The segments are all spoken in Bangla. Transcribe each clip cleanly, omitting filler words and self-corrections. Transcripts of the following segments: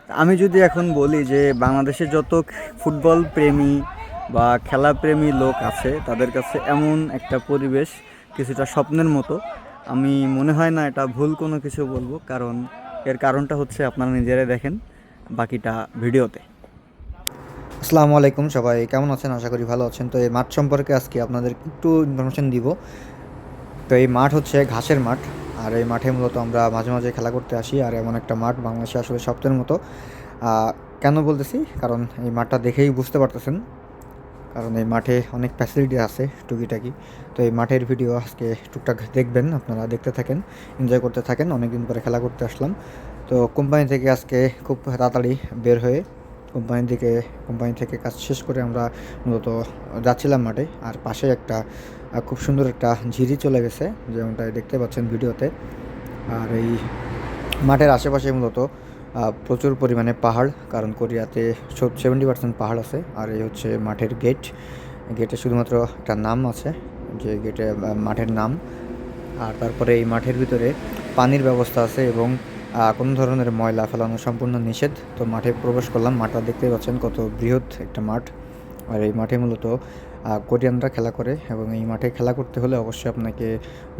আমি যদি এখন বলি যে বাংলাদেশে যত ফুটবল প্রেমী বা খেলাপ্রেমী লোক আছে তাদের কাছে এমন একটা পরিবেশ কিছুটা স্বপ্নের মতো। আমি মনে হয় না এটা ভুল কোনো কিছু বলবো, কারণ এর কারণটা হচ্ছে আপনারা নিজেরাই দেখেন বাকিটা ভিডিওতে। আসসালামু আলাইকুম, সবাই কেমন আছেন? আশা করি ভালো আছেন। তো এই মাঠ সম্পর্কে আজকে আপনাদের একটু ইনফরমেশন দিব। তো এই মাঠ হচ্ছে ঘাসের মাঠ, আর এই মাঠে মূলত আমরা মাঝে মাঝে খেলা করতে আসি। আর এমন একটা মাঠ বাংলাদেশে আসলে স্বপ্নের মতো। কেন বলতেছি? কারণ এই মাঠটা দেখেই বুঝতে পারতেছেন, কারণ এই মাঠে অনেক ফ্যাসিলিটি আছে টুকিটাকি। তো এই মাঠের ভিডিও আজকে টুকটাক দেখবেন, আপনারা দেখতে থাকেন, এনজয় করতে থাকেন। অনেকদিন পরে খেলা করতে আসলাম। তো কোম্পানি থেকে আজকে খুব তাড়াতাড়ি বের হয়ে কোম্পানি থেকে কাজ শেষ করে আমরা মূলত যাচ্ছিলাম মাঠে। আর পাশে একটা খুব সুন্দর একটা ঝিরি চলে গেছে, যেমনটা দেখতে পাচ্ছেন ভিডিওতে। আর এই মাঠের আশেপাশে মূলত প্রচুর পরিমাণে পাহাড়, কারণ কোরিয়াতে 70% পাহাড় আছে। আর এই হচ্ছে মাঠের গেট। গেটে শুধুমাত্র একটা নাম আছে, যে গেটে মাঠের নাম। আর তারপরে এই মাঠের ভিতরে পানির ব্যবস্থা আছে, এবং কোনো ধরনের ময়লা ফেলানো সম্পূর্ণ নিষেধ। তো মাঠে প্রবেশ করলাম। মাঠটা দেখতেই পাচ্ছেন কত বৃহৎ একটা মাঠ। আর এই মাঠে মূলত কোরিয়ানরা খেলা করে, এবং এই মাঠে খেলা করতে হলে অবশ্যই আপনাকে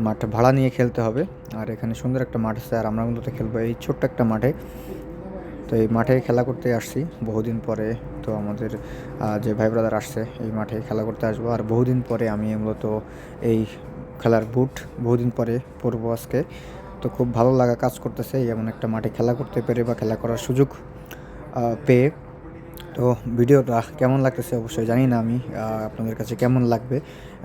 মাঠ ভাড়া নিয়ে খেলতে হবে। আর এখানে সুন্দর একটা মাঠ আছে, আর আমরা মূলত খেলবো এই ছোট্ট একটা মাঠে। তো এই মাঠে খেলা করতে আসছি বহুদিন পরে। তো আমাদের যে ভাই ব্রাদার আসছে, এই মাঠে খেলা করতে আসবো। আর বহুদিন পরে আমি মূলত এই খেলার বুট বহুদিন পরে পরবো আজকে। তো খুব ভালো লাগা কাজ করতেছে এমন একটা মাঠে খেলা করতে পেরে বা খেলা করার সুযোগ পেয়ে। তো ভিডিওটা কেমন লাগতেছে অবশ্যই জানি না আমি, আপনাদের কাছে কেমন লাগবে।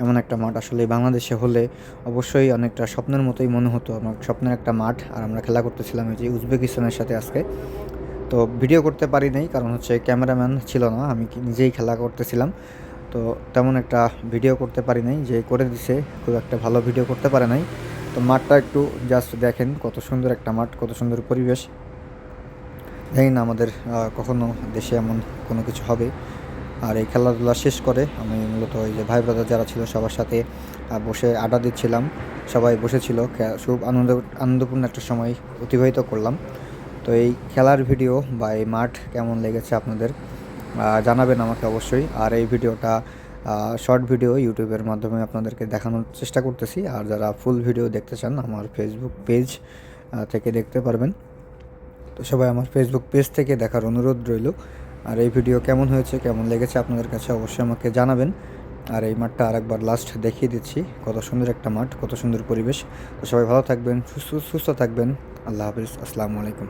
এমন একটা মাঠ আসলে বাংলাদেশে হলে অবশ্যই অনেকটা স্বপ্নের মতোই মনে হতো। আমার স্বপ্নের একটা মাঠ, আর আমরা খেলা করতেছিলাম এই যে উজবেকিস্তানের সাথে আজকে। তো ভিডিও করতে পারি নাই, কারণ হচ্ছে ক্যামেরাম্যান ছিল না, আমি নিজেই খেলা করতেছিলাম। তো তেমন একটা ভিডিও করতে পারি নাই, যে করে দিছে খুব একটা ভালো ভিডিও করতে পারে নাই। তো মাঠটা একটু জাস্ট দেখেন, কত সুন্দর একটা মাঠ, কত সুন্দর পরিবেশ। জানি না আমাদের কখনো দেশে এমন কোনো কিছু হবে। আর এই খেলাধুলা শেষ করে আমি মূলত এই যে ভাই ব্রাদার যারা ছিল সবার সাথে বসে আড্ডা দিচ্ছিলাম। সবাই বসেছিল, খুব আনন্দপূর্ণ একটা সময় অতিবাহিত করলাম। তো এই খেলার ভিডিও বা এই মাঠ কেমন লেগেছে আপনাদের জানাবেন আমাকে অবশ্যই। আর এই ভিডিওটা শর্ট ভিডিও ইউটিউবের মাধ্যমে আপনাদেরকে দেখানোর চেষ্টা করতেছি। আর যারা ফুল ভিডিও দেখতে চান আমার ফেসবুক পেজ থেকে দেখতে পারবেন। তো সবাই আমার ফেসবুক পেজ থেকে দেখার অনুরোধ রইল। আর এই ভিডিও কেমন হয়েছে, কেমন লেগেছে আপনাদের কাছে অবশ্যই আমাকে জানাবেন। আর এই মাঠটা আরেকবার লাস্ট দেখিয়ে দিচ্ছি, কত সুন্দর একটা মাঠ, কত সুন্দর পরিবেশ। তো সবাই ভালো থাকবেন, সুস্থ থাকবেন। আল্লাহ হাফিজ, আসসালামু আলাইকুম।